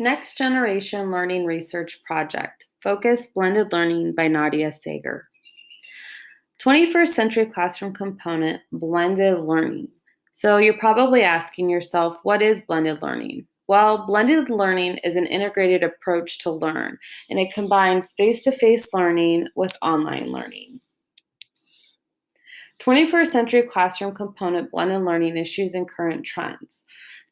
Next Generation Learning Research Project, Focus Blended Learning by Nadia Sager. 21st Century Classroom Component, Blended Learning. So you're probably asking yourself, what is blended learning? Well, blended learning is an integrated approach to learn, and it combines face-to-face learning with online learning. 21st Century Classroom Component, Blended Learning Issues and Current Trends.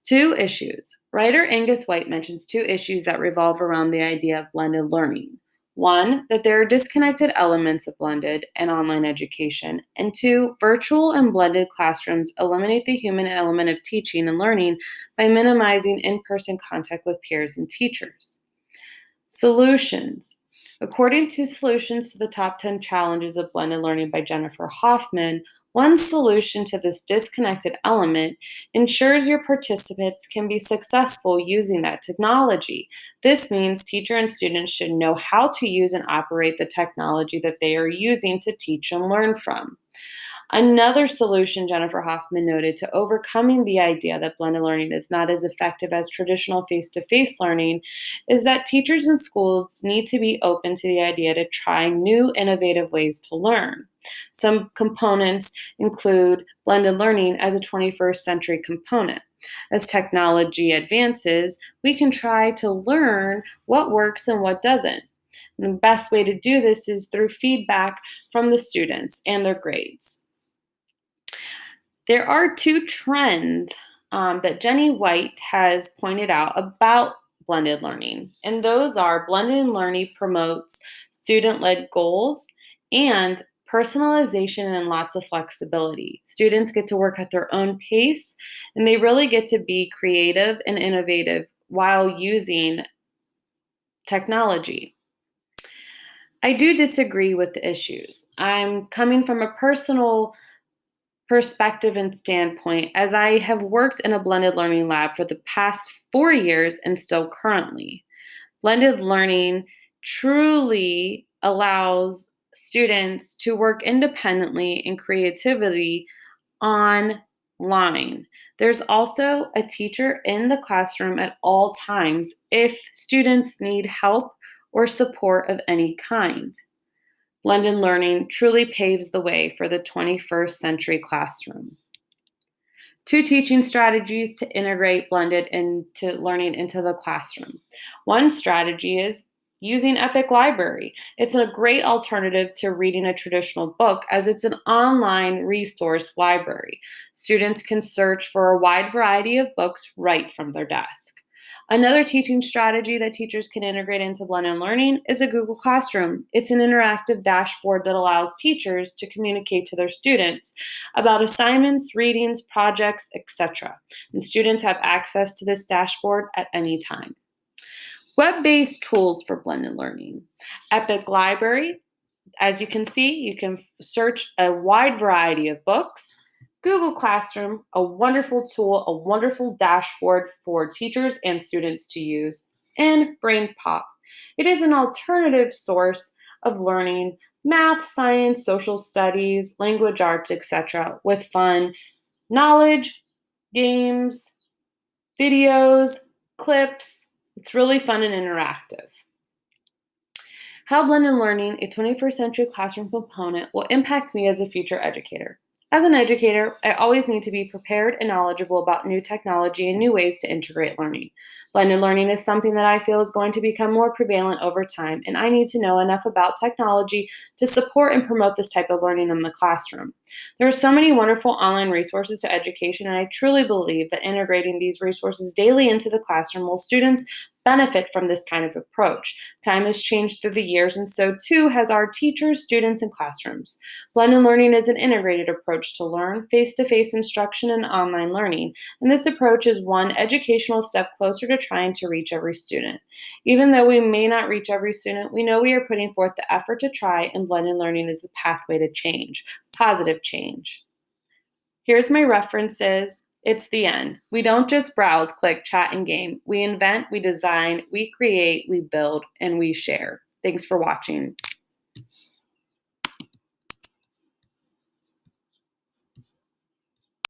2 issues. Writer Angus White mentions 2 issues that revolve around the idea of blended learning. 1, that there are disconnected elements of blended and online education, and 2, virtual and blended classrooms eliminate the human element of teaching and learning by minimizing in-person contact with peers and teachers. Solutions. According to Solutions to the Top 10 Challenges of Blended Learning by Jennifer Hoffman, one solution to this disconnected element ensures your participants can be successful using that technology. This means teacher and students should know how to use and operate the technology that they are using to teach and learn from. Another solution Jennifer Hoffman noted to overcoming the idea that blended learning is not as effective as traditional face-to-face learning is that teachers and schools need to be open to the idea to try new innovative ways to learn. Some components include blended learning as a 21st century component. As technology advances, we can try to learn what works and what doesn't. And the best way to do this is through feedback from the students and their grades. There are 2 trends that Jenny White has pointed out about blended learning, and those are blended learning promotes student-led goals and personalization and lots of flexibility. Students get to work at their own pace, and they really get to be creative and innovative while using technology. I do disagree with the issues. I'm coming from a personal perspective and standpoint, as I have worked in a blended learning lab for the past 4 years and still currently. Blended learning truly allows students to work independently and creativity online. There's also a teacher in the classroom at all times if students need help or support of any kind. Blended learning truly paves the way for the 21st century classroom. 2 teaching strategies to integrate blended into learning into the classroom. One strategy is using Epic Library. It's a great alternative to reading a traditional book as it's an online resource library. Students can search for a wide variety of books right from their desk. Another teaching strategy that teachers can integrate into blended learning is a Google Classroom. It's an interactive dashboard that allows teachers to communicate to their students about assignments, readings, projects, etc. And students have access to this dashboard at any time. Web-based tools for blended learning. Epic Library. As you can see, you can search a wide variety of books. Google Classroom, a wonderful tool, a wonderful dashboard for teachers and students to use, and BrainPop. It is an alternative source of learning math, science, social studies, language arts, etc., with fun knowledge, games, videos, clips. It's really fun and interactive. How blended learning, a 21st century classroom component, will impact me as a future educator. As an educator, I always need to be prepared and knowledgeable about new technology and new ways to integrate learning. Blended learning is something that I feel is going to become more prevalent over time, and I need to know enough about technology to support and promote this type of learning in the classroom. There are so many wonderful online resources to education, and I truly believe that integrating these resources daily into the classroom will students benefit from this kind of approach. Time has changed through the years, and so too has our teachers, students, and classrooms. Blended learning is an integrated approach to learn, face-to-face instruction, and online learning, and this approach is one educational step closer to trying to reach every student. Even though we may not reach every student, we know we are putting forth the effort to try, and blended learning is the pathway to change, positive change. Here's my references. It's the end. We don't just browse, click, chat, and game. We invent, we design, we create, we build, and we share. Thanks for watching.